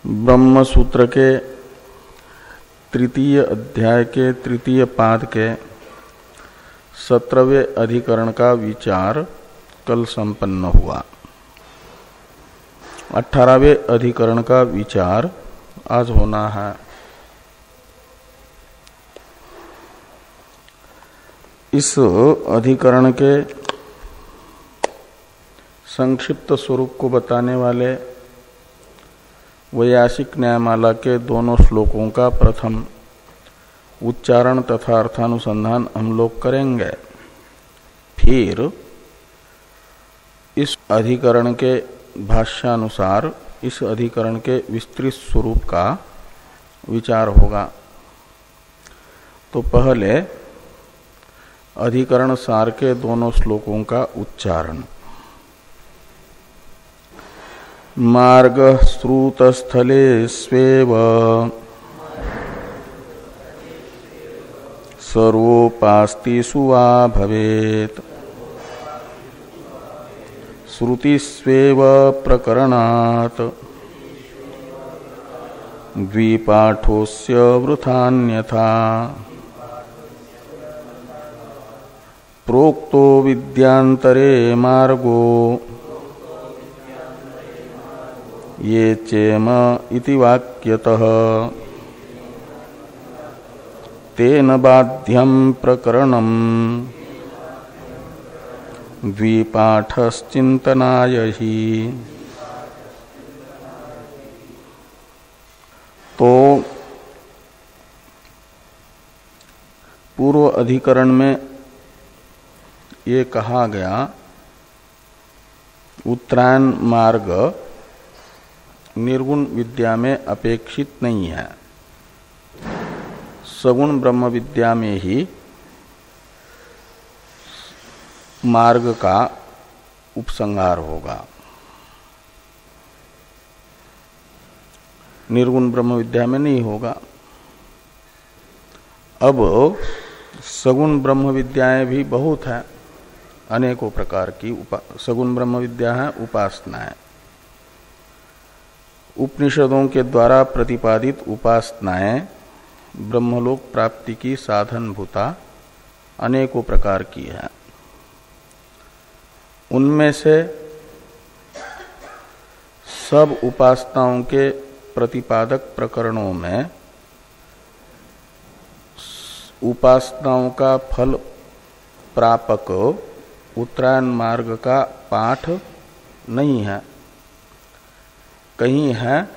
ब्रह्म सूत्र के तृतीय अध्याय के तृतीय पाद के 17वें अधिकरण का विचार कल संपन्न हुआ। 18वें अधिकरण का विचार आज होना है। इस अधिकरण के संक्षिप्त स्वरूप को बताने वाले वैयासिक न्यायमाला के दोनों श्लोकों का प्रथम उच्चारण तथा अर्थानुसंधान हम लोग करेंगे। फिर इस अधिकरण के भाष्यानुसार इस अधिकरण के विस्तृत स्वरूप का विचार होगा। तो पहले अधिकरण सार के दोनों श्लोकों का उच्चारण। मार्ग श्रुतस्थले स्वेव सर्वोपास्तिषु वा भवेत् श्रुतिस्वेव प्रकरणात् द्विपाठोस्य वृथान्यथा प्रोक्तो विद्यांतरे मार्गो ये चेम इति वाक्यतः तेन बाध्यं प्रकरणं द्विपाठश्चिंतनाय ही। तो पूर्व अधिकरण में ये कहा गया उत्तरायण मार्ग निर्गुण विद्या में अपेक्षित नहीं है, सगुण ब्रह्म विद्या में ही मार्ग का उपसंहार होगा। निर्गुण ब्रह्म विद्या में नहीं होगा। अब सगुण ब्रह्म विद्याएं भी बहुत है, अनेकों प्रकार की सगुण ब्रह्म विद्या है उपासनाएं। उपनिषदों के द्वारा प्रतिपादित उपासनाएं ब्रह्मलोक प्राप्ति की साधनभूता अनेकों प्रकार की है। उनमें से सब उपासनाओं के प्रतिपादक प्रकरणों में उपासनाओं का फल प्रापक उत्तरायण मार्ग का पाठ नहीं है, कहीं है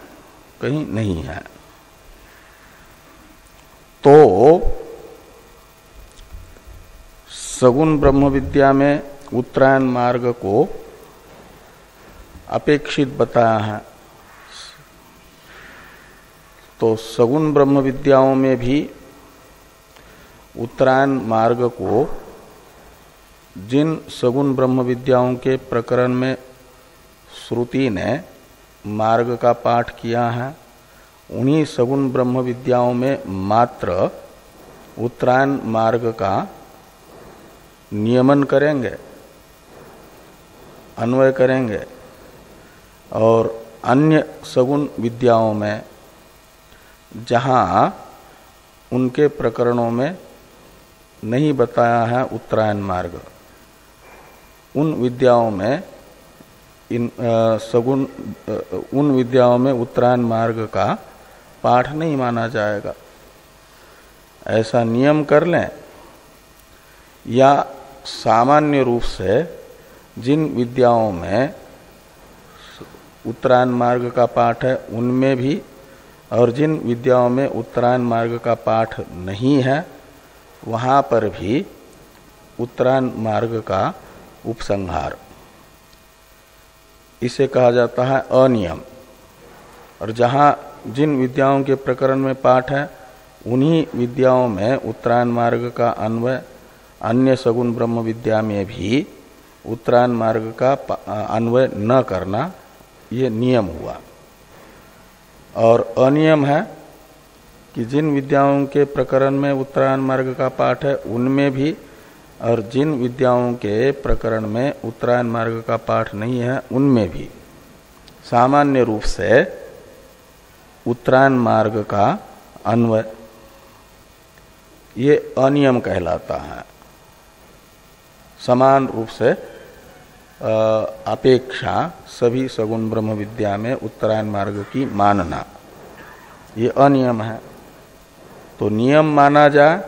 कहीं नहीं है। तो सगुण ब्रह्म विद्या में उत्तरायण मार्ग को अपेक्षित बताया है। तो सगुण ब्रह्म विद्याओं में भी उत्तरायण मार्ग को जिन सगुण ब्रह्म विद्याओं के प्रकरण में श्रुति ने मार्ग का पाठ किया है, उन्हीं सगुण ब्रह्म विद्याओं में मात्र उत्तरायण मार्ग का नियमन करेंगे, अन्वय करेंगे। और अन्य सगुण विद्याओं में जहाँ उनके प्रकरणों में नहीं बताया है उत्तरायण मार्ग, उन विद्याओं में उन विद्याओं में उत्तरायण मार्ग का पाठ नहीं माना जाएगा। ऐसा नियम कर लें, या सामान्य रूप से जिन विद्याओं में उत्तरायण मार्ग का पाठ है उनमें भी, और जिन विद्याओं में उत्तरायण मार्ग का पाठ नहीं है वहाँ पर भी उत्तरायण मार्ग का उपसंहार, इसे कहा जाता है अनियम। और जहाँ जिन विद्याओं के प्रकरण में पाठ है उन्हीं विद्याओं में उत्तरायण मार्ग का अन्वय अन्य सगुण ब्रह्म विद्या में भी उत्तरायण मार्ग का अन्वय न करना, ये नियम हुआ। और अनियम है कि जिन विद्याओं के प्रकरण में उत्तरायण मार्ग का पाठ है उनमें भी, और जिन विद्याओं के प्रकरण में उत्तरायण मार्ग का पाठ नहीं है उनमें भी सामान्य रूप से उत्तरायण मार्ग का अन्वय, ये अनियम कहलाता है। समान रूप से अपेक्षा सभी सगुण ब्रह्म विद्या में उत्तरायण मार्ग की मानना, ये अनियम है। तो नियम माना जाए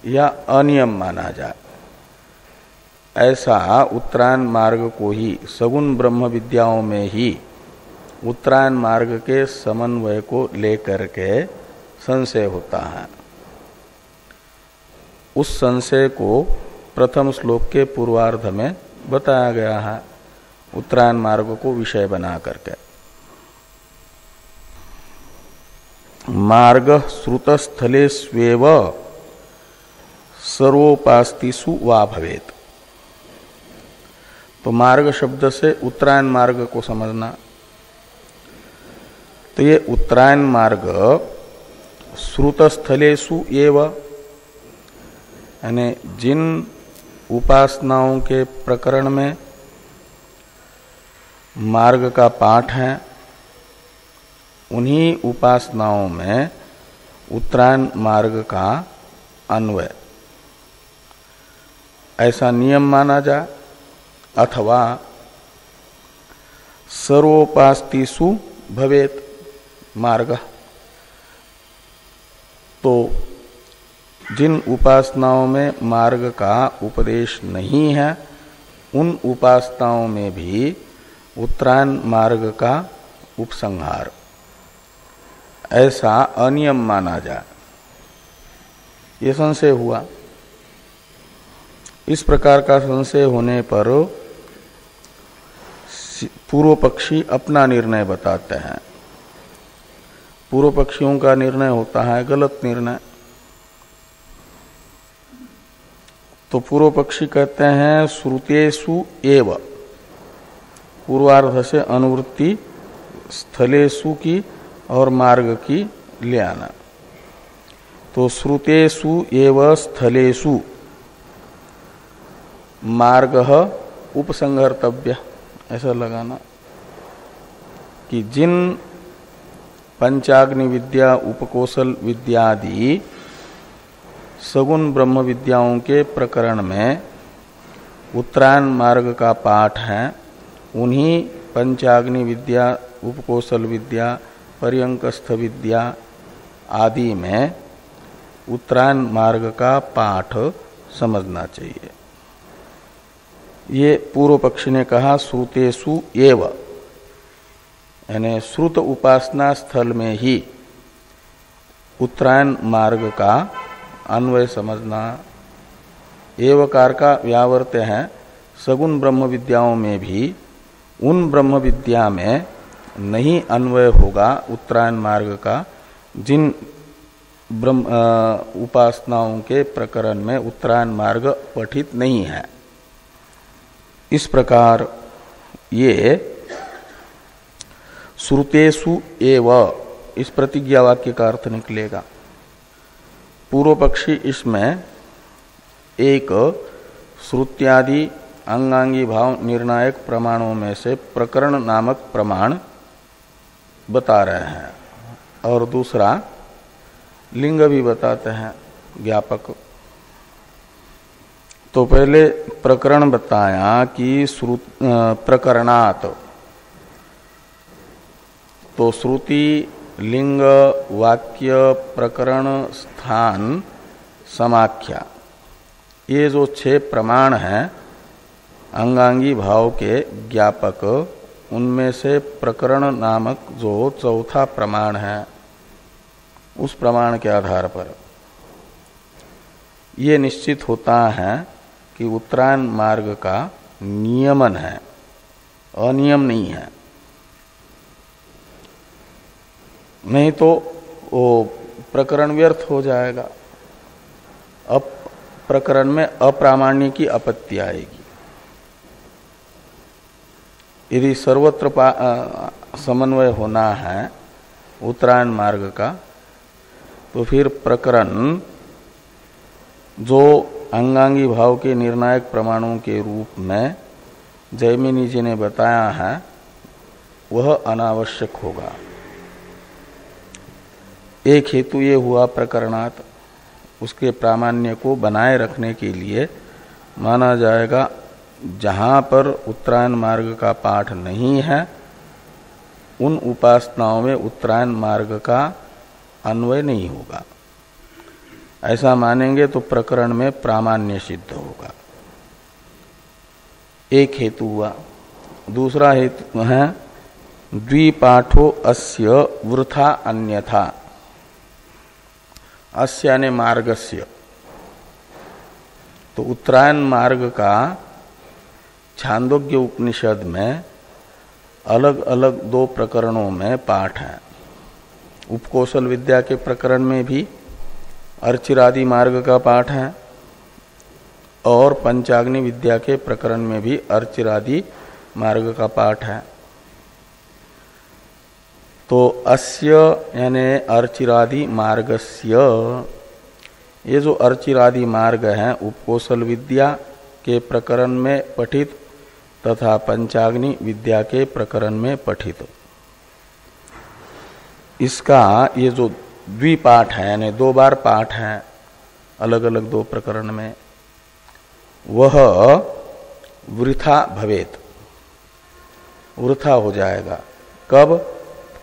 या अनियम माना जाए, ऐसा उत्तरायण मार्ग को ही सगुण ब्रह्म विद्याओं में ही उत्तरायण मार्ग के समन्वय को लेकर के संशय होता है। उस संशय को प्रथम श्लोक के पूर्वार्ध में बताया गया है, उत्तरायण मार्ग को विषय बना करके। मार्ग श्रुतस्थले स्वेव सर्वोपास्तिषु वा भवेत्। तो मार्ग शब्द से उत्तरायण मार्ग को समझना। तो ये उत्तरायण मार्ग श्रुतस्थलेषु एव, यानी जिन उपासनाओं के प्रकरण में मार्ग का पाठ है, उन्हीं उपासनाओं में उत्तरायण मार्ग का अन्वय, ऐसा नियम माना जाए। अथवा सर्वोपास्तिषु भवेत् मार्ग, तो जिन उपासनाओं में मार्ग का उपदेश नहीं है, उन उपासनाओं में भी उत्तरायण मार्ग का उपसंहार, ऐसा अनियम माना जाए, ये संशय हुआ। इस प्रकार का संशय होने पर पूर्व पक्षी अपना निर्णय बताते हैं। पूर्व पक्षियों का निर्णय होता है गलत निर्णय। तो पूर्व पक्षी कहते हैं श्रुतेषु एव, पूर्वार्ध से अनुवृत्ति स्थलेषु की और मार्ग की ले आना। तो श्रुतेषु एव स्थलेषु मार्ग उपसंहर्तव्य, ऐसा लगाना कि जिन पंचाग्नि विद्या, उपकोशल विद्यादि सगुण ब्रह्म विद्याओं के प्रकरण में उत्तरायण मार्ग का पाठ है, उन्हीं पंचाग्नि विद्या, उपकोशल विद्या, पर्यंकस्थ विद्या आदि में उत्तरायण मार्ग का पाठ समझना चाहिए। ये पूर्व पक्षी ने कहा श्रुतेषु एव, यानी श्रुत उपासना स्थल में ही उत्तरायण मार्ग का अन्वय समझना। एवकार का व्यावर्त्य है सगुण ब्रह्म विद्याओं में भी उन ब्रह्म विद्या में नहीं अन्वय होगा उत्तरायण मार्ग का, जिन ब्रह्म उपासनाओं के प्रकरण में उत्तरायण मार्ग पठित नहीं है। इस प्रकार ये श्रुतेषु एव, इस प्रतिज्ञा वाक्य का अर्थ निकलेगा। पूर्व पक्षी इसमें एक श्रुत्यादि अंगांगी भाव निर्णायक प्रमाणों में से प्रकरण नामक प्रमाण बता रहे हैं, और दूसरा लिंग भी बताते हैं ज्ञापक। तो पहले प्रकरण बताया कि प्रकरणात्, तो श्रुति, लिंग, वाक्य, प्रकरण, स्थान, समाख्या, ये जो 6 प्रमाण हैं अंगांगी भाव के ज्ञापक, उनमें से प्रकरण नामक जो चौथा प्रमाण है, उस प्रमाण के आधार पर ये निश्चित होता है कि उत्तरायण मार्ग का नियमन है, अनियम नहीं है। नहीं तो वो प्रकरण व्यर्थ हो जाएगा, अब प्रकरण में अप्रामाण्य की आपत्ति आएगी। यदि सर्वत्र समन्वय होना है उत्तरायण मार्ग का, तो फिर प्रकरण जो अंगांगी भाव के निर्णायक प्रमाणों के रूप में जैमिनी जी ने बताया है, वह अनावश्यक होगा। एक हेतु ये हुआ प्रकरणात्, उसके प्रामाण्य को बनाए रखने के लिए माना जाएगा जहां पर उत्तरायण मार्ग का पाठ नहीं है उन उपासनाओं में उत्तरायण मार्ग का अन्वय नहीं होगा। ऐसा मानेंगे तो प्रकरण में प्रामाण्य सिद्ध होगा। एक हेतु हुआ। दूसरा हेतु है द्विपाठो अस्य वृथा अन्यथा। अस्य यानी मार्गस्य। तो उत्तरायण मार्ग का छांदोग्य उपनिषद में अलग अलग दो प्रकरणों में पाठ है। उपकौशल विद्या के प्रकरण में भी अर्चिरादि मार्ग का पाठ है और पंचाग्नि विद्या के प्रकरण में भी अर्चिरादि मार्ग का पाठ है। तो अस्य यानी अर्चिरादि मार्गस्य, ये जो अर्चिरादि मार्ग है उपकौशल विद्या के प्रकरण में पठित तथा पंचाग्नि विद्या के प्रकरण में पठित, इसका ये जो द्विपाठ है यानी दो बार पाठ है अलग अलग दो प्रकरण में, वह वृथा भवेत, वृथा हो जाएगा। कब?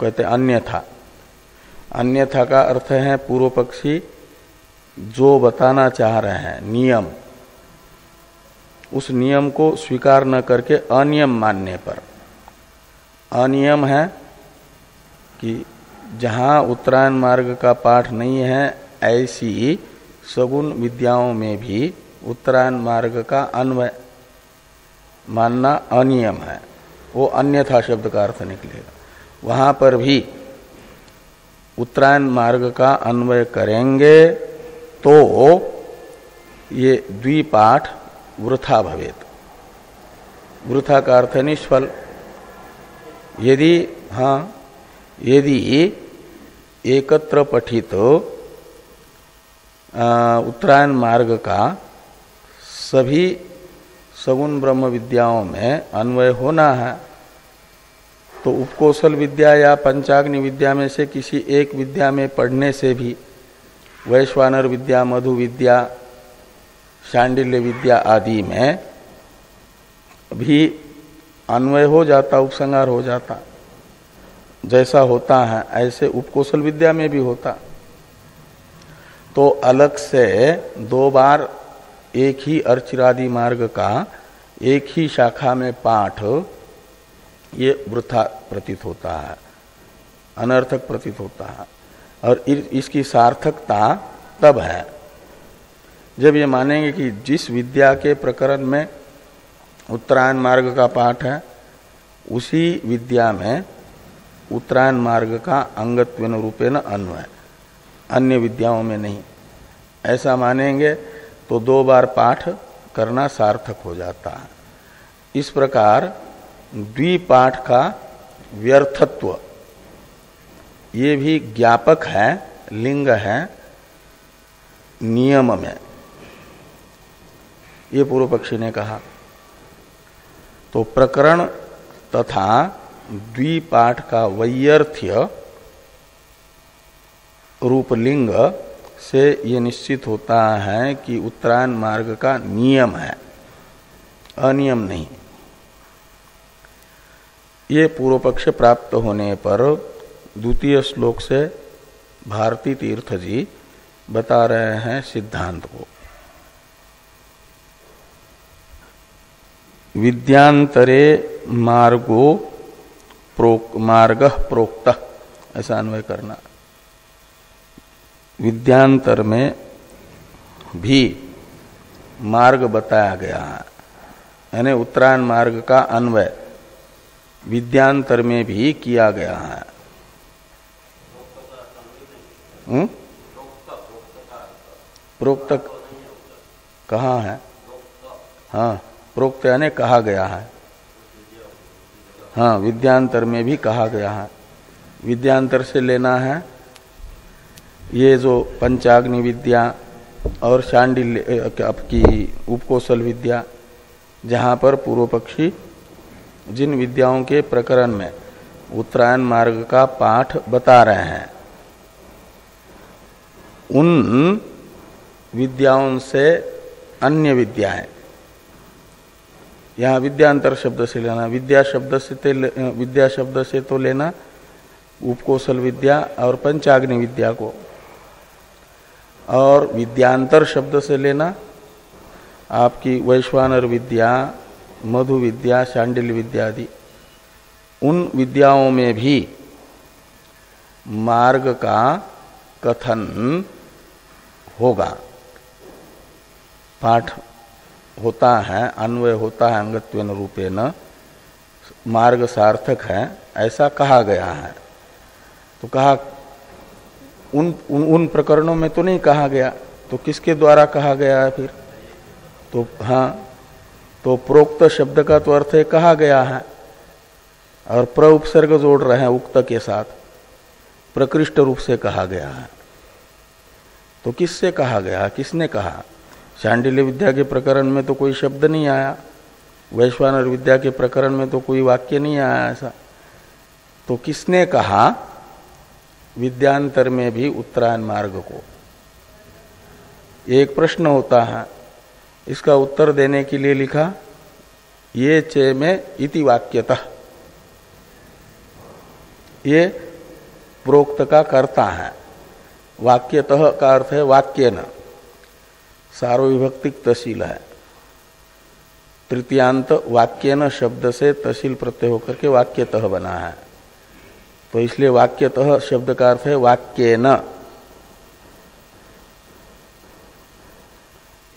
कहते अन्यथा। अन्यथा का अर्थ है पूर्व पक्षी जो बताना चाह रहे हैं नियम, उस नियम को स्वीकार न करके अनियम मानने पर। अनियम है कि जहां उत्तरायण मार्ग का पाठ नहीं है ऐसी सगुण विद्याओं में भी उत्तरायण मार्ग का अन्वय मानना अनियम है। वो अन्यथा शब्द का अर्थ निकलेगा। वहां पर भी उत्तरायण मार्ग का अन्वय करेंगे तो ये द्विपाठ वृथा भवेत। वृथा का अर्थ निष्फल। यदि एकत्र पठित उत्तरायण मार्ग का सभी सगुण ब्रह्म विद्याओं में अन्वय होना है तो उपकौशल विद्या या पंचाग्नि विद्या में से किसी एक विद्या में पढ़ने से भी वैश्वानर विद्या, मधु विद्या, शांडिल्य विद्या आदि में भी अन्वय हो जाता, उपसंहार हो जाता। जैसा होता है ऐसे उपकौशल विद्या में भी होता। तो अलग से दो बार एक ही अर्चिरादि मार्ग का एक ही शाखा में पाठ ये वृथा प्रतीत होता है, अनर्थक प्रतीत होता है। और इसकी सार्थकता तब है जब ये मानेंगे कि जिस विद्या के प्रकरण में उत्तरायण मार्ग का पाठ है उसी विद्या में उत्तरायण मार्ग का अंगत्वेन रूपेण अन्वय, अन्य विद्याओं में नहीं। ऐसा मानेंगे तो दो बार पाठ करना सार्थक हो जाता है। इस प्रकार द्विपाठ का व्यर्थत्व ये भी ज्ञापक है, लिंग है नियम में, ये पूर्व पक्षी ने कहा। तो प्रकरण तथा द्विपाठ का वैयर्थ्य रूप लिंग से ये निश्चित होता है कि उत्तरायण मार्ग का नियम है, अनियम नहीं। ये पूर्व पक्ष प्राप्त होने पर द्वितीय श्लोक से भारती तीर्थ जी बता रहे हैं सिद्धांत को। विद्यांतरे मार्ग प्रोक्त, ऐसा अन्वय करना। विद्यांतर में भी मार्ग बताया गया है, यानी उत्तरायण मार्ग का अन्वय विद्यांतर में भी किया गया है। प्रोक्त कहाँ है? हाँ, प्रोक्त यानी कहा गया है। हाँ, विद्यांतर में भी कहा गया है। विद्यांतर से लेना है ये जो पंचाग्नि विद्या और शांडिल्य आपकी उपकौशल विद्या, जहाँ पर पूर्व पक्षी जिन विद्याओं के प्रकरण में उत्तरायण मार्ग का पाठ बता रहे हैं उन विद्याओं से अन्य विद्याएं, यहाँ विद्यांतर शब्द से लेना, विद्या शब्द से तो लेना उपकौशल विद्या और पंचाग्नि विद्या को, और विद्यांतर शब्द से लेना आपकी वैश्वानर विद्या, मधु विद्या, शांडिल्य विद्या आदि। उन विद्याओं में भी मार्ग का कथन होगा, पाठ होता है, अन्वय होता है, अंगत्वेन रूपेण मार्ग सार्थक है, ऐसा कहा गया है। तो कहा उन प्रकरणों में तो नहीं कहा गया, तो किसके द्वारा कहा गया है फिर? तो हाँ, तो प्रोक्त शब्द का तो अर्थ है कहा गया है, और प्र उपसर्ग जोड़ रहे हैं उक्त के साथ, प्रकृष्ट रूप से कहा गया है। तो किससे कहा गया, किसने कहा? शांडिल्य विद्या के प्रकरण में तो कोई शब्द नहीं आया, वैश्वानर विद्या के प्रकरण में तो कोई वाक्य नहीं आया ऐसा। तो किसने कहा विद्यांतर में भी उत्तरायण मार्ग को? एक प्रश्न होता है, इसका उत्तर देने के लिए लिखा ये चे में इति वाक्यतः, ये प्रोक्त का कर्ता है, वाक्यतः का अर्थ है वाक्येन, सार्वविभक्तिक तहसील है, तृतीयांत वाक्येन शब्द से तहसील प्रत्यय होकर के वाक्यतः बना है, तो इसलिए वाक्यतः शब्द का अर्थ है वाक्येन।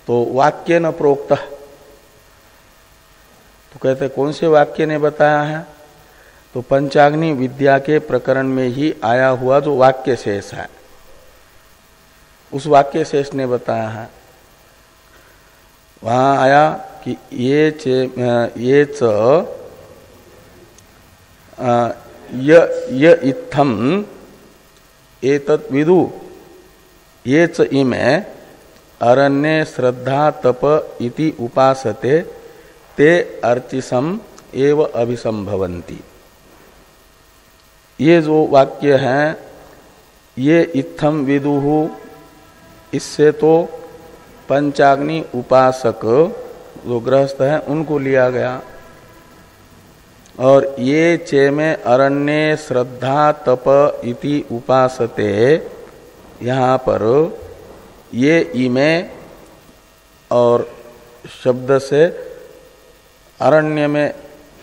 तो वाक्येन प्रोक्त, तो कहते कौन से वाक्य ने बताया है? तो पंचाग्नि विद्या के प्रकरण में ही आया हुआ जो वाक्य शेष है, उस वाक्य शेष ने बताया है। वहां आया कि ये च य इत्थम एतत् विदु ये च इमे अरण्ये श्रद्धा तप इति उपासते ते अर्चिसम एव अभिसंभवन्ति। ये जो वाक्य है, ये इत्थम विदुहु, इससे तो पंचाग्नि उपासक जो गृहस्थ हैं उनको लिया गया, और ये चे में अरण्ये श्रद्धा तप इति उपासते, यहाँ पर ये इमे और शब्द से अरण्य में,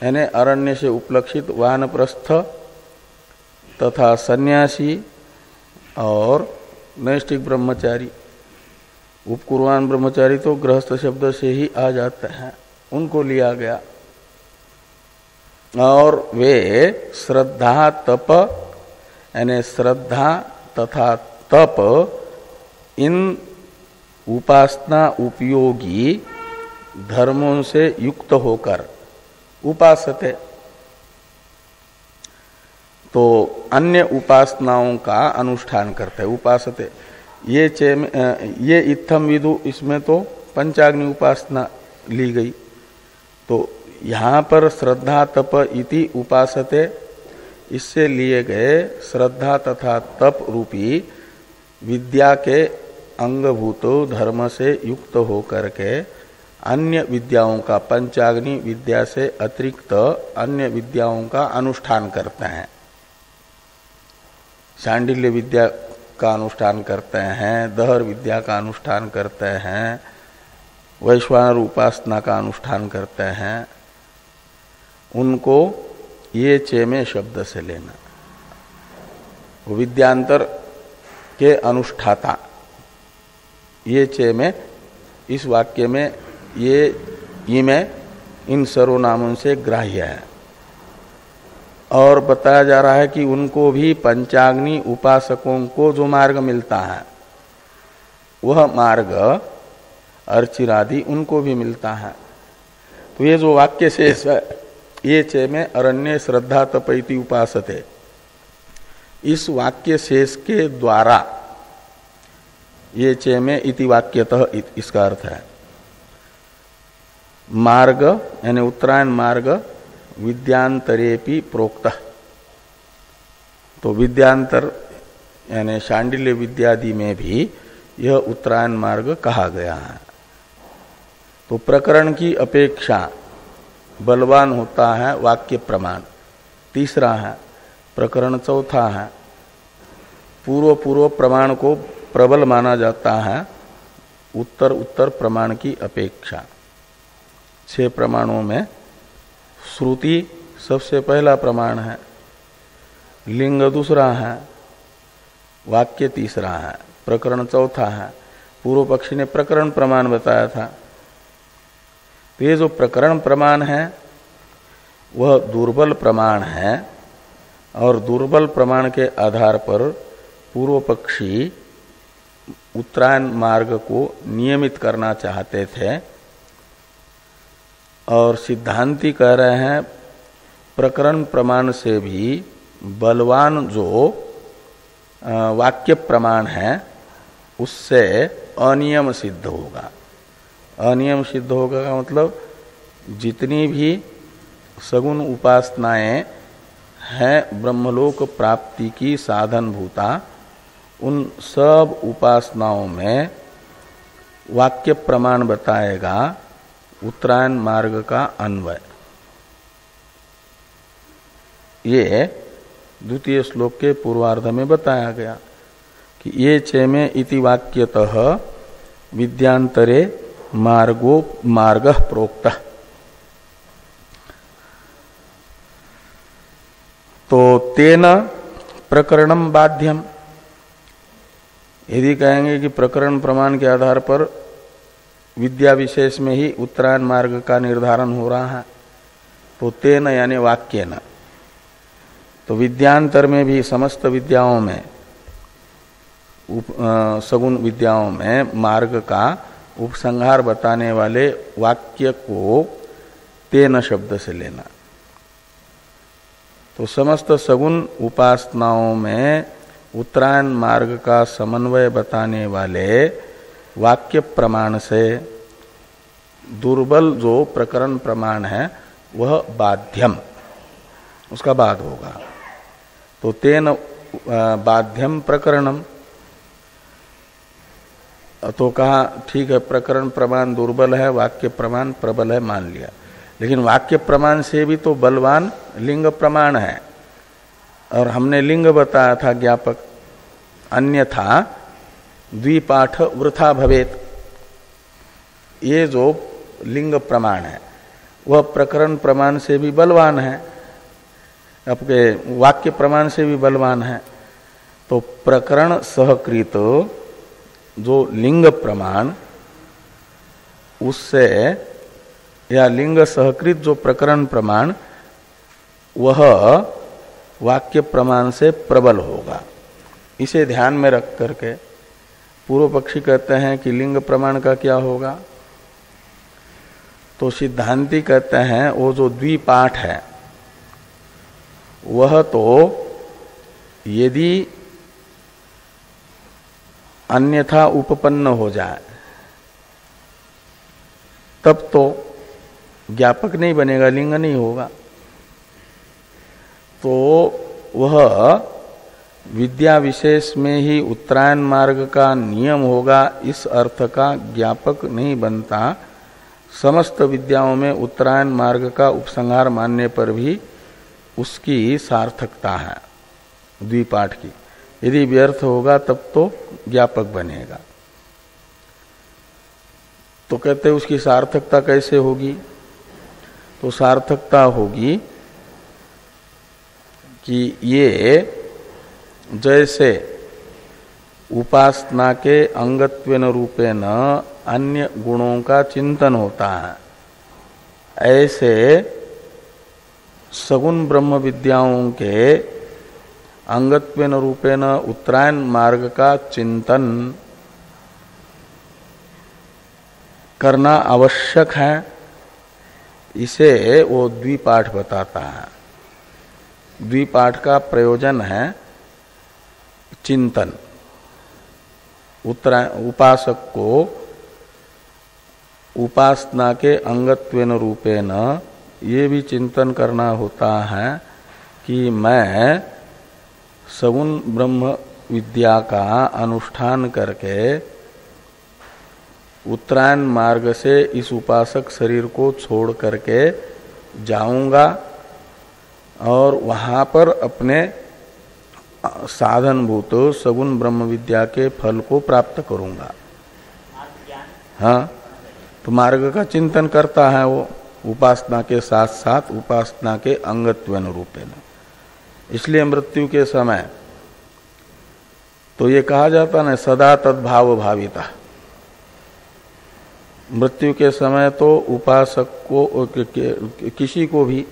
यानी अरण्य से उपलक्षित वानप्रस्थ तथा सन्यासी और नैष्ठिक ब्रह्मचारी, उपकुर्वाण ब्रह्मचारी तो गृहस्थ शब्द से ही आ जाते हैं, उनको लिया गया। और वे श्रद्धा तप, यानी श्रद्धा तथा तप, इन उपासना उपयोगी धर्मों से युक्त होकर उपासते, तो अन्य उपासनाओं का अनुष्ठान करते, उपासते। ये इत्थम विदु, इसमें तो पंचाग्नि उपासना ली गई, तो यहाँ पर श्रद्धा तप इति उपासते, इससे लिए गए श्रद्धा तथा तप रूपी विद्या के अंगभूत धर्म से युक्त होकर के अन्य विद्याओं का, पंचाग्नि विद्या से अतिरिक्त अन्य विद्याओं का अनुष्ठान करते हैं। शांडिल्य विद्या का अनुष्ठान करते हैं, दहर विद्या का अनुष्ठान करते हैं, वैश्वानर उपासना का अनुष्ठान करते हैं, उनको ये चे में शब्द से लेना। वो विद्यांतर के अनुष्ठाता ये चे में, इस वाक्य में ये में इन सर्वनामों से ग्राह्य है, और बताया जा रहा है कि उनको भी पंचाग्नि उपासकों को जो मार्ग मिलता है वह मार्ग अर्चिरादि उनको भी मिलता है। तो ये जो वाक्य शेष है, ये चे में अरण्य श्रद्धा तप इति उपासते, इस वाक्य शेष के द्वारा ये चे में इति वाक्यतः इसका अर्थ है मार्ग, यानी उत्तरायण मार्ग विद्यांतरेपि प्रोक्त। तो विद्यांतर यानी शांडिल्य विद्यादि में भी यह उत्तरायण मार्ग कहा गया है। तो प्रकरण की अपेक्षा बलवान होता है वाक्य प्रमाण, तीसरा है। प्रकरण चौथा है। पूर्व प्रमाण को प्रबल माना जाता है उत्तर प्रमाण की अपेक्षा। 6 प्रमाणों में श्रुति सबसे पहला प्रमाण है, लिंग दूसरा है, वाक्य तीसरा है, प्रकरण चौथा है। पूर्व पक्षी ने प्रकरण प्रमाण बताया था। तो ये जो प्रकरण प्रमाण है वह दुर्बल प्रमाण है और दुर्बल प्रमाण के आधार पर पूर्व पक्षी उत्तरायण मार्ग को नियमित करना चाहते थे और सिद्धांती कह रहे हैं प्रकरण प्रमाण से भी बलवान जो वाक्य प्रमाण है उससे अनियम सिद्ध होगा। अनियम सिद्ध होगा का मतलब जितनी भी सगुण उपासनाएं हैं ब्रह्मलोक प्राप्ति की साधन भूता, उन सब उपासनाओं में वाक्य प्रमाण बताएगा उत्तरायण मार्ग का अन्वय। ये द्वितीय श्लोक के पूर्वार्ध में बताया गया कि ये चेमे इति वाक्यतः विद्यांतरे मार्ग प्रोक्तः। तो तेन प्रकरणम बाध्यम, यदि कहेंगे कि प्रकरण प्रमाण के आधार पर विद्या विशेष में ही उत्तरायण मार्ग का निर्धारण हो रहा है, तो तेन यानी वाक्येन, तो विद्यांतर में भी समस्त विद्याओं में सगुण विद्याओं में मार्ग का उपसंहार बताने वाले वाक्य को तेन शब्द से लेना। तो समस्त सगुण उपासनाओं में उत्तरायण मार्ग का समन्वय बताने वाले वाक्य प्रमाण से दुर्बल जो प्रकरण प्रमाण है वह बाध्यम, उसका बाद होगा। तो तेन बाध्यम प्रकरणम, तो कहा ठीक है प्रकरण प्रमाण दुर्बल है, वाक्य प्रमाण प्रबल है, मान लिया। लेकिन वाक्य प्रमाण से भी तो बलवान लिंग प्रमाण है और हमने लिंग बताया था ज्ञापक, अन्यथा द्विपाठ वृथा भवेत। ये जो लिंग प्रमाण है वह प्रकरण प्रमाण से भी बलवान है, आपके वाक्य प्रमाण से भी बलवान है। तो प्रकरण सहकृत जो लिंग प्रमाण उससे या लिंग सहकृत जो प्रकरण प्रमाण वह वाक्य प्रमाण से प्रबल होगा। इसे ध्यान में रख करके पूर्व पक्षी कहते हैं कि लिंग प्रमाण का क्या होगा, तो सिद्धांती कहते हैं वो जो द्विपाठ है वह तो यदि अन्यथा उपपन्न हो जाए तब तो ज्ञापक नहीं बनेगा, लिंग नहीं होगा। तो वह विद्या विशेष में ही उत्तरायण मार्ग का नियम होगा, इस अर्थ का ज्ञापक नहीं बनता। समस्त विद्याओं में उत्तरायण मार्ग का उपसंहार मानने पर भी उसकी सार्थकता है द्विपाठ की। यदि व्यर्थ होगा तब तो ज्ञापक बनेगा। तो कहते उसकी सार्थकता कैसे होगी, तो सार्थकता होगी कि ये जैसे उपासना के अंगत्वेन रूपेण अन्य गुणों का चिंतन होता है, ऐसे सगुण ब्रह्म विद्याओं के अंगत्वेन रूपेण उत्तरायण मार्ग का चिंतन करना आवश्यक है। इसे वो द्विपाठ बताता है। द्विपाठ का प्रयोजन है चिंतन। उपासक को उपासना के अंगत्वेन रूपेण ये भी चिंतन करना होता है कि मैं सगुण ब्रह्म विद्या का अनुष्ठान करके उत्तरायण मार्ग से इस उपासक शरीर को छोड़ करके जाऊंगा और वहां पर अपने साधनभूत सगुण ब्रह्म विद्या के फल को प्राप्त करूंगा। हाँ, तो मार्ग का चिंतन करता है वो उपासना के साथ साथ उपासना के अंगत्वेन रूपेण। इसलिए मृत्यु के समय तो ये कहा जाता ना सदा तद्भाव भाविता। मृत्यु के समय तो उपासक को किसी को भी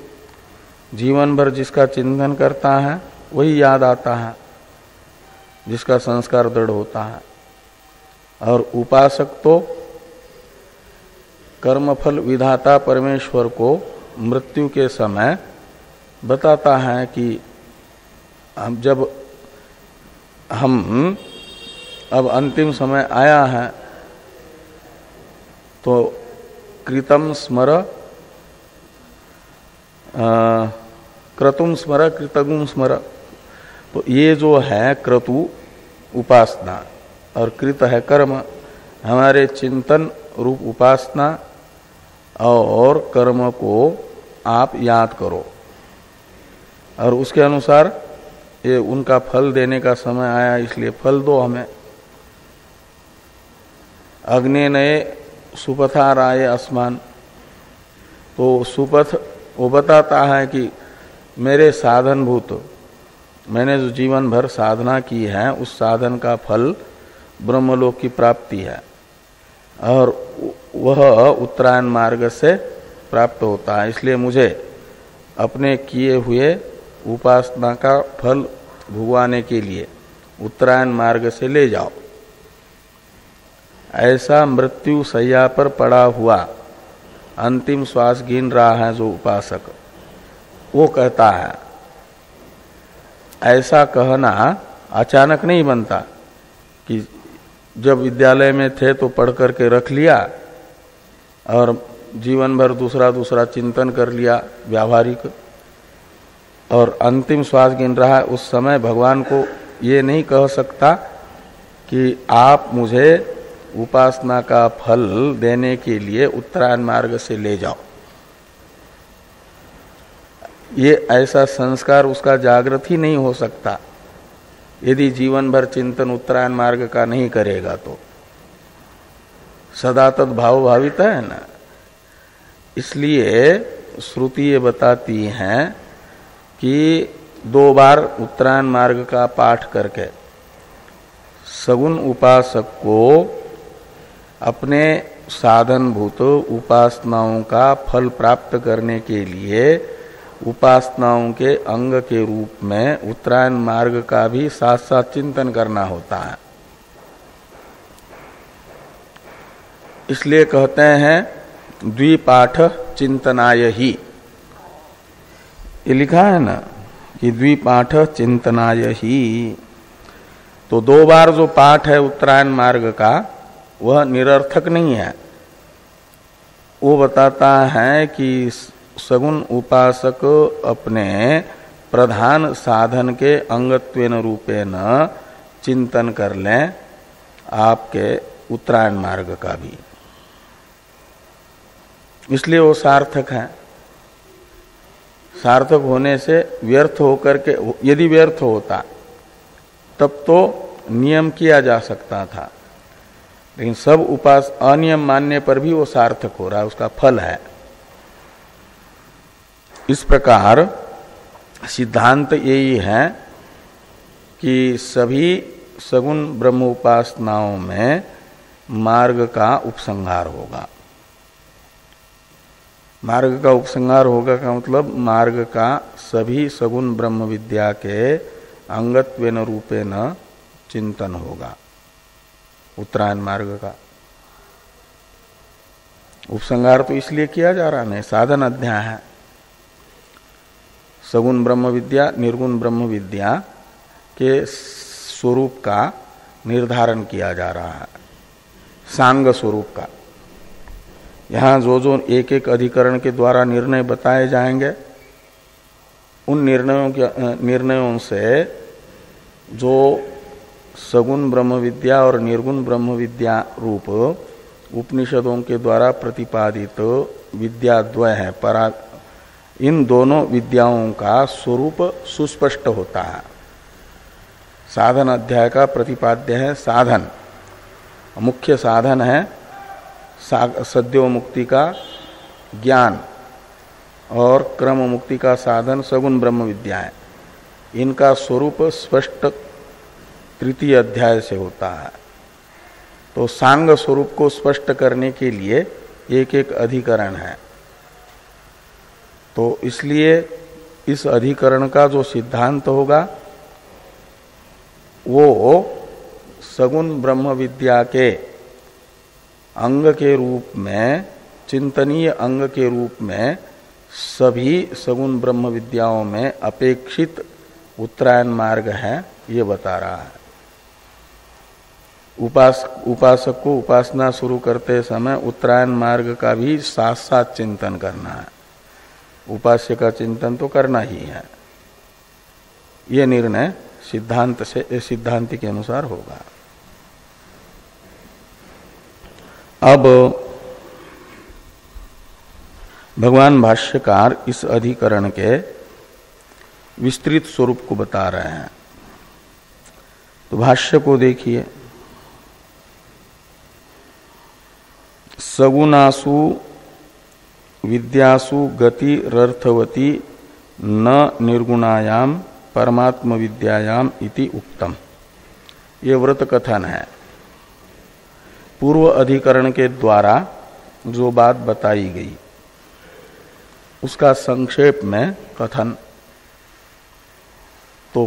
जीवन भर जिसका चिंतन करता है वही याद आता है, जिसका संस्कार दृढ़ होता है। और उपासक तो कर्मफल विधाता परमेश्वर को मृत्यु के समय बताता है कि जब हम अब अंतिम समय आया है तो कृतम स्मर क्रतुम स्मर कृतगुम स्मर। तो ये जो है क्रतु उपासना और कृत है कर्म, हमारे चिंतन रूप उपासना और कर्म को आप याद करो और उसके अनुसार ये उनका फल देने का समय आया, इसलिए फल दो हमें। अग्नि नए सुपथा राय अस्मान, तो सुपथ वो बताता है कि मेरे साधनभूत मैंने जो जीवन भर साधना की है उस साधन का फल ब्रह्मलोक की प्राप्ति है और वह उत्तरायण मार्ग से प्राप्त होता है। इसलिए मुझे अपने किए हुए उपासना का फल भुगवाने के लिए उत्तरायण मार्ग से ले जाओ। ऐसा मृत्यु शैया पर पड़ा हुआ अंतिम श्वास गिन रहा है जो उपासक, वो कहता है। ऐसा कहना अचानक नहीं बनता कि जब विद्यालय में थे तो पढ़ करके रख लिया और जीवन भर दूसरा दूसरा चिंतन कर लिया व्यावहारिक, और अंतिम श्वास गिन रहा है उस समय भगवान को ये नहीं कह सकता कि आप मुझे उपासना का फल देने के लिए उत्तरायण मार्ग से ले जाओ। ये ऐसा संस्कार उसका जागृत ही नहीं हो सकता यदि जीवन भर चिंतन उत्तरायण मार्ग का नहीं करेगा तो। सदा तद्भाव भावित है ना। इसलिए श्रुति ये बताती हैं कि 2 बार उत्तरायण मार्ग का पाठ करके सगुण उपासक को अपने साधनभूत उपासनाओं का फल प्राप्त करने के लिए उपासनाओं के अंग के रूप में उत्तरायण मार्ग का भी साथ साथ चिंतन करना होता है। इसलिए कहते हैं द्विपाठ चिंतनाय ही, ये लिखा है ना कि द्विपाठ चिंतनाय ही। तो 2 बार जो पाठ है उत्तरायण मार्ग का वह निरर्थक नहीं है। वो बताता है कि सगुण उपासक अपने प्रधान साधन के अंगत्वेन रूपेण चिंतन कर लें आपके उत्तरायण मार्ग का भी, इसलिए वो सार्थक है। सार्थक होने से व्यर्थ होकर के, यदि व्यर्थ होता तब तो नियम किया जा सकता था, लेकिन सब उपास अनियम मानने पर भी वो सार्थक हो रहा है, उसका फल है। इस प्रकार सिद्धांत यही है कि सभी सगुण ब्रह्म उपासनाओं में मार्ग का उपसंहार होगा। मार्ग का उपसंहार होगा का मतलब मार्ग का सभी सगुण ब्रह्म विद्या के अंगत्वेन रूपेण चिंतन होगा। उत्तरायण मार्ग का उपसंहार तो इसलिए किया जा रहा है, साधन अध्याय है। सगुण ब्रह्म विद्या निर्गुण ब्रह्म विद्या के स्वरूप का निर्धारण किया जा रहा है, सांग स्वरूप का। यहाँ जो जो एक एक अधिकरण के द्वारा निर्णय बताए जाएंगे उन निर्णयों से जो सगुण ब्रह्म विद्या और निर्गुण ब्रह्म विद्या रूप उपनिषदों के द्वारा प्रतिपादित विद्याद्वय है इन दोनों विद्याओं का स्वरूप सुस्पष्ट होता है। साधन अध्याय का प्रतिपाद्य है साधन, मुख्य साधन है सद्यो मुक्ति का ज्ञान और क्रम मुक्ति का साधन सगुण ब्रह्म विद्या है। इनका स्वरूप स्पष्ट तृतीय अध्याय से होता है। तो सांग स्वरूप को स्पष्ट करने के लिए एक एक अधिकरण है। तो इसलिए इस अधिकरण का जो सिद्धांत होगा वो सगुण ब्रह्म विद्या के अंग के रूप में, चिंतनीय अंग के रूप में सभी सगुण ब्रह्म विद्याओं में अपेक्षित उत्तरायण मार्ग है, ये बता रहा है। उपासक को उपासना शुरू करते समय उत्तरायण मार्ग का भी साथ साथ चिंतन करना है। उपास्य का चिंतन तो करना ही है। ये निर्णय सिद्धांति के अनुसार होगा। अब भगवान भाष्यकार इस अधिकरण के विस्तृत स्वरूप को बता रहे हैं। तो भाष्य को देखिए। सगुणासु विद्यासु गति रर्थवती न निर्गुणायाम परमात्म विद्यायाम इति उक्तम। ये व्रत कथन है। पूर्व अधिकरण के द्वारा जो बात बताई गई उसका संक्षेप में कथन। तो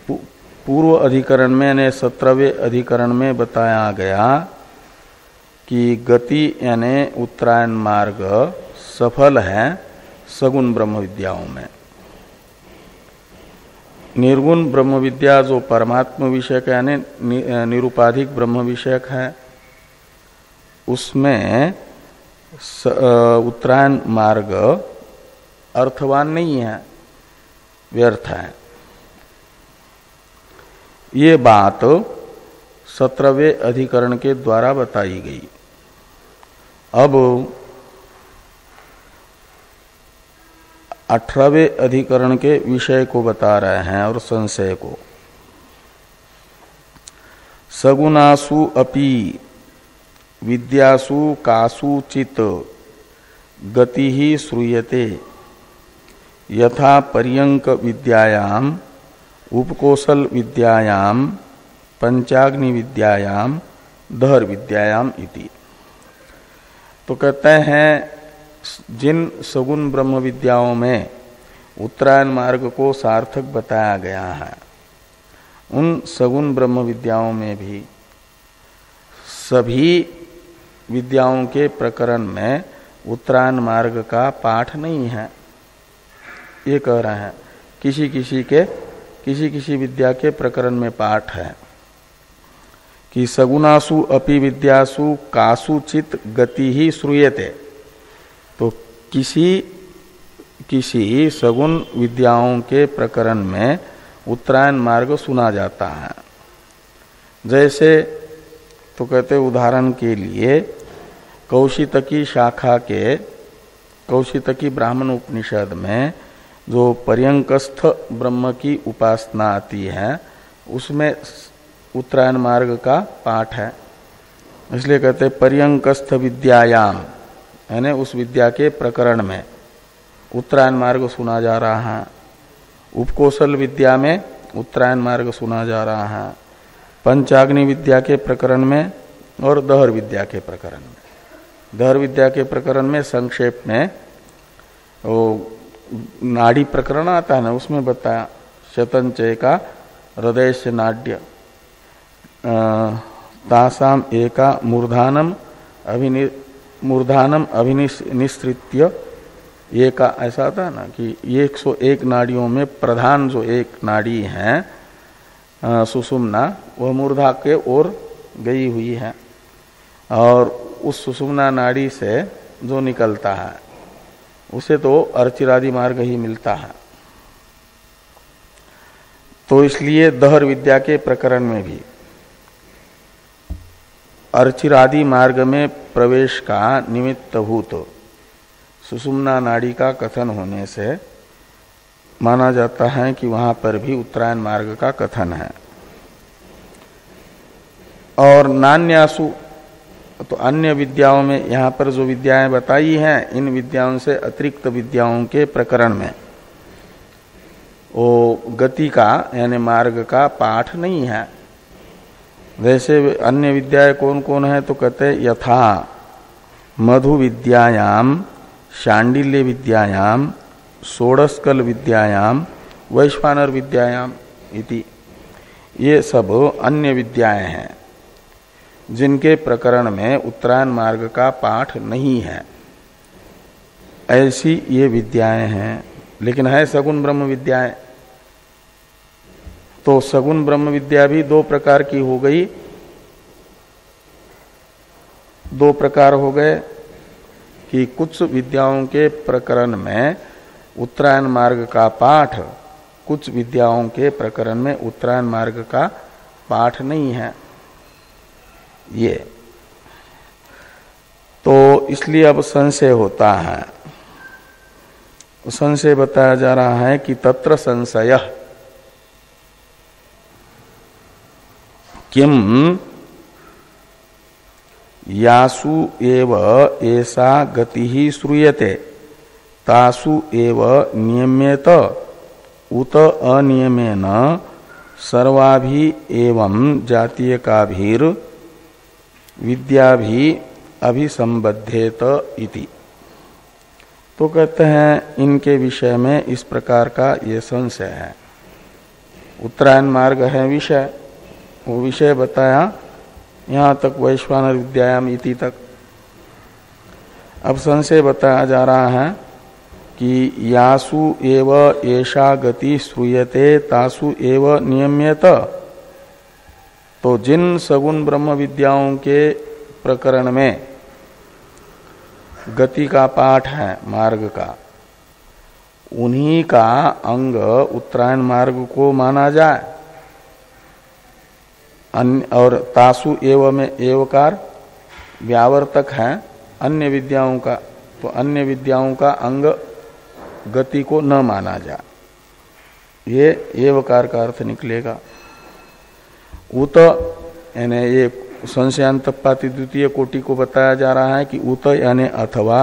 पूर्व अधिकरण में यानी 17वें अधिकरण में बताया गया कि गति यानी उत्तरायण मार्ग सफल है सगुण ब्रह्म विद्याओं में। निर्गुण ब्रह्म विद्या जो परमात्म विषयक यानी निरुपाधिक ब्रह्म विषयक है, उसमें उत्तरायण मार्ग अर्थवान नहीं है, व्यर्थ है। ये बात 17वें अधिकरण के द्वारा बताई गई। अब 18वें अधिकरण के विषय को बता रहे हैं और संशय को। सगुणासु अपि विद्यासु कासुचित गति ही श्रूयते यथा पर्यंक विद्यायाम उपकोशल विद्यायाम पंचाग्नि विद्यायाम दहर विद्यायाम इति। तो कहते हैं जिन सगुण ब्रह्म विद्याओं में उत्तरायण मार्ग को सार्थक बताया गया है, उन सगुण ब्रह्म विद्याओं में भी सभी विद्याओं के प्रकरण में उत्तरायण मार्ग का पाठ नहीं है। ये कह रहे हैं किसी किसी विद्या के प्रकरण में पाठ है कि सगुणासु अपि विद्यासु कासुचित गति ही श्रूयते। तो किसी सगुण विद्याओं के प्रकरण में उत्तरायण मार्ग सुना जाता है। जैसे तो कहते उदाहरण के लिए कौशितकी शाखा के कौशितकी ब्राह्मण उपनिषद में जो पर्यंकस्थ ब्रह्म की उपासना आती है, उसमें उत्तरायण मार्ग का पाठ है। इसलिए कहते पर्यंकस्थ विद्यायाम, यानी उस विद्या के प्रकरण में उत्तरायण मार्ग सुना जा रहा है। उपकोशल विद्या में उत्तरायण मार्ग सुना जा रहा है, पंचाग्नि विद्या के प्रकरण में और दहर विद्या के प्रकरण में। दहर विद्या के प्रकरण में संक्षेप में वो नाड़ी प्रकरण आता है ना, उसमें बताया शतंचय का हृदय से नाड्य तासाम एका मूर्धानम अभिनिश्रित्य एका, ऐसा आता है ना कि 101 नाड़ियों में प्रधान जो एक नाड़ी है सुषुम्ना, वह मूर्धा के ओर गई हुई है और उस सुषुम्ना नाड़ी से जो निकलता है उसे तो अर्चिरादि मार्ग ही मिलता है। तो इसलिए दहर विद्या के प्रकरण में भी अर्चिरादि मार्ग में प्रवेश का निमित्तभूत सुषुम्ना नाड़ी का कथन होने से माना जाता है कि वहां पर भी उत्तरायण मार्ग का कथन है। और नान्यासु तो अन्य विद्याओं में यहाँ पर जो विद्याएं बताई हैं, इन विद्याओं से अतिरिक्त विद्याओं के प्रकरण में वो गति का यानी मार्ग का पाठ नहीं है। वैसे अन्य विद्याएं कौन कौन है तो कहते यथा मधु विद्यायाम, शांडिल्य विद्यायाम, षोडशकल विद्यायाम, वैश्वानर विद्यायाम इति, ये सब अन्य विद्याएं हैं जिनके प्रकरण में उत्तरायण मार्ग का पाठ नहीं है। ऐसी ये विद्याएं हैं, लेकिन है सगुण ब्रह्म विद्याएं। तो सगुण ब्रह्म विद्या भी दो प्रकार की हो गई। दो प्रकार हो गए कि कुछ विद्याओं के प्रकरण में उत्तरायण मार्ग का पाठ, कुछ विद्याओं के प्रकरण में उत्तरायण मार्ग का पाठ नहीं है। ये तो इसलिए अब संशय होता है। संशय बताया जा रहा है कि तत्र संशय किम यासु एव ऐसा गति ही श्रूयते तासु एव नियम्येत उत अनियमेन सर्वाभि एवं जातीय का भीर विद्या भी अभिसंबद्धेत इति। तो कहते हैं इनके विषय में इस प्रकार का ये संशय है। उत्तरायण मार्ग है विषय, वो विषय बताया यहाँ तक वैश्वानर विद्यायाम इति तक। अब संशय बताया जा रहा है कि यासु एव एषा गति श्रूयते तासु एव नियम्येत। तो जिन सगुण ब्रह्म विद्याओं के प्रकरण में गति का पाठ है मार्ग का, उन्हीं का अंग उत्तरायण मार्ग को माना जाए। और तासु एव में एवकार व्यावर्तक है अन्य विद्याओं का, तो अन्य विद्याओं का अंग गति को न माना जाए, ये एवकार का अर्थ निकलेगा। उत यानी ये संशयांतपाती द्वितीय कोटि को बताया जा रहा है कि उत यानी अथवा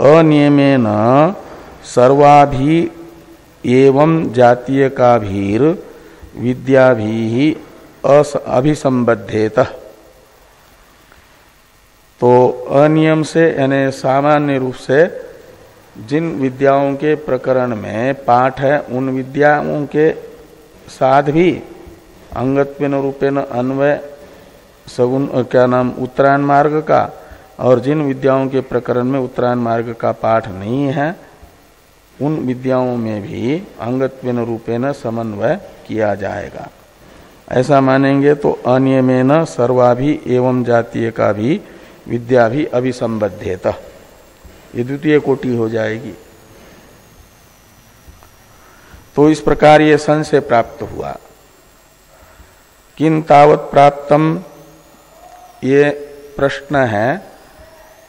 अनियमेन सर्वाभि एवं जातीय का भीर विद्या भी अभिसंबद्धेत। तो अनियम से यानी सामान्य रूप से जिन विद्याओं के प्रकरण में पाठ है उन विद्याओं के साथ भी अंगत्वेन रूपेण अन्वय सगुण क्या नाम उत्तरायण मार्ग का, और जिन विद्याओं के प्रकरण में उत्तरायण मार्ग का पाठ नहीं है उन विद्याओं में भी अंगत्वेन रूपेण समन्वय किया जाएगा। ऐसा मानेंगे तो अनियमेन सर्वाभि एवं जातीय का भी विद्या भी अभिसंबद्धेत, ये द्वितीय कोटि हो जाएगी। तो इस प्रकार ये संशय प्राप्त हुआ। किन तावत प्राप्तम, ये प्रश्न है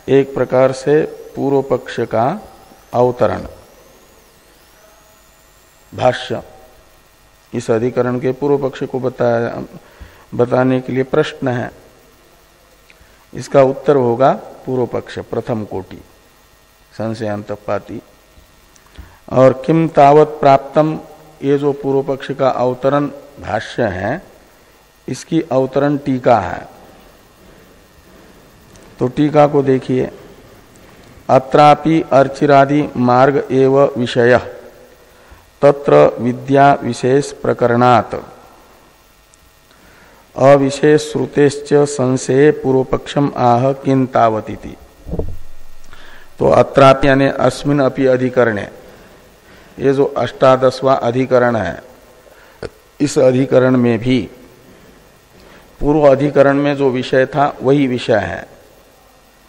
एक प्रकार से पूर्व पक्ष का अवतरण, भाष्य। इस अधिकरण के पूर्व पक्ष को बताने के लिए प्रश्न है, इसका उत्तर होगा पूर्व पक्ष प्रथम कोटि संशयांतपाती। और किम तावत प्राप्तम, ये जो पूर्व पक्ष का अवतरण भाष्य है इसकी अवतरण टीका है। तो टीका को देखिए, अत्रापि अर्चिरादि मार्ग एव विषय तत्र विद्या विशेष प्रकरणात् अविशेष श्रुतेश्च संशय पूर्व पक्षम आह किन तावतीति। तो अत्रापि यानी अस्मिन अपि अधिकरणे, ये जो 18वां अधिकरण है, इस अधिकरण में भी पूर्व अधिकरण में जो विषय था वही विषय है।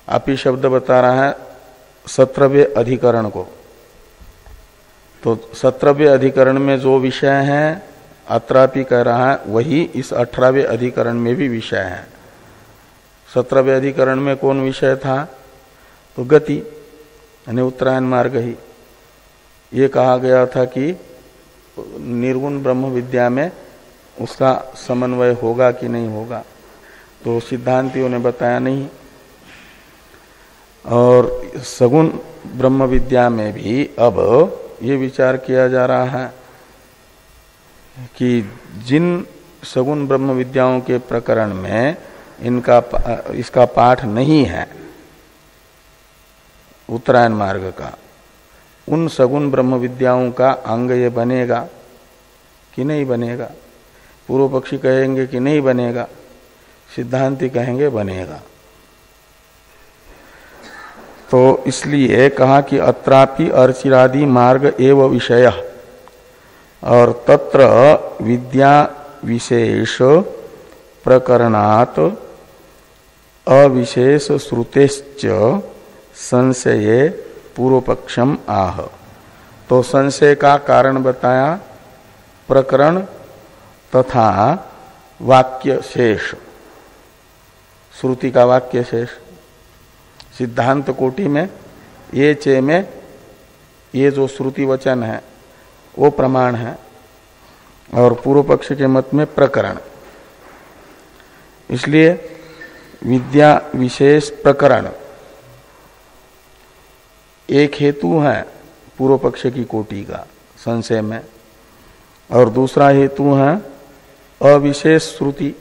अपि शब्द बता रहा है 17वें अधिकरण को, तो 17वें अधिकरण में जो विषय है अत्रापि कह रहा है वही इस 18वें अधिकरण में भी विषय है। 17वें अधिकरण में कौन विषय था? तो गति यानी उत्तरायण मार्ग ही। ये कहा गया था कि निर्गुण ब्रह्म विद्या में उसका समन्वय होगा कि नहीं होगा, तो सिद्धांतियों ने बताया नहीं। और सगुण ब्रह्म विद्या में भी अब ये विचार किया जा रहा है कि जिन सगुण ब्रह्म विद्याओं के प्रकरण में इसका पाठ नहीं है उत्तरायण मार्ग का, उन सगुण ब्रह्म विद्याओं का अंग ये बनेगा कि नहीं बनेगा? पूर्व पक्षी कहेंगे कि नहीं बनेगा, सिद्धांती कहेंगे बनेगा। तो इसलिए कहा कि अत्रापि अर्चिरादि मार्ग एव विषय और तत्र विद्या विशेष प्रकरणात् अविशेष श्रुतेश्च संशये पूर्व पक्षम आह। तो संशय का कारण बताया प्रकरण तथा वाक्य शेष, श्रुति का वाक्य शेष। सिद्धांत कोटि में ये चे में ये जो श्रुति वचन है वो प्रमाण है, और पूर्व पक्ष के मत में प्रकरण। इसलिए विद्या विशेष प्रकरण एक हेतु है पूर्व पक्ष की कोटि का संशय में, और दूसरा हेतु है अविशेष श्रुति।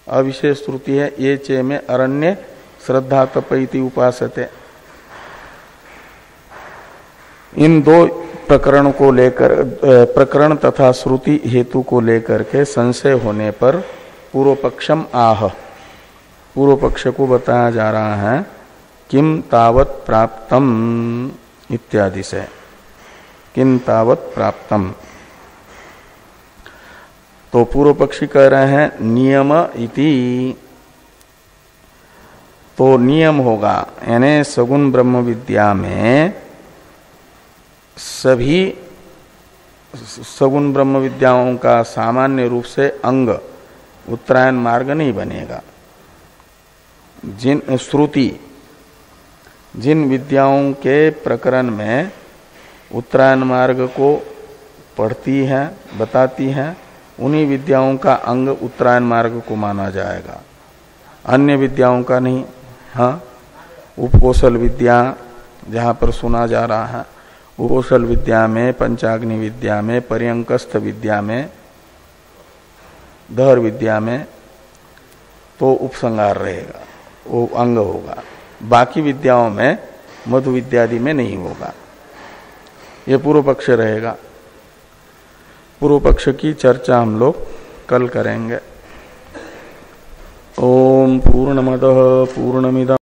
अविशेष श्रुति है ये चे में अरण्य श्रद्धा तपैति उपासते। इन दो प्रकरण को लेकर, प्रकरण तथा श्रुति हेतु को लेकर के संशय होने पर पूर्व पक्षम आह, पूर्व पक्ष को बताया जा रहा है किम तावत प्राप्तम इत्यादि से। किम तावत प्राप्तम, तो पूर्व पक्षी कह रहे हैं नियम इति। तो नियम होगा, यानी सगुण ब्रह्म विद्या में सभी सगुण ब्रह्म विद्याओं का सामान्य रूप से अंग उत्तरायण मार्ग नहीं बनेगा। जिन श्रुति जिन विद्याओं के प्रकरण में उत्तरायण मार्ग को पढ़ती है, बताती है, उन्हीं विद्याओं का अंग उत्तरायण मार्ग को माना जाएगा, अन्य विद्याओं का नहीं। हाँ, उपकौशल विद्या जहाँ पर सुना जा रहा है, उपकौशल विद्या में, पंचाग्नि विद्या में, पर्यंकस्थ विद्या में, दहर विद्या में तो उपसंगार रहेगा, वो अंग होगा। बाकी विद्याओं में, मधु विद्यादि में नहीं होगा। ये पूर्व पक्ष रहेगा। पूर्व पक्ष की चर्चा हम लोग कल करेंगे। ओम पूर्णमदः पूर्णमिदम्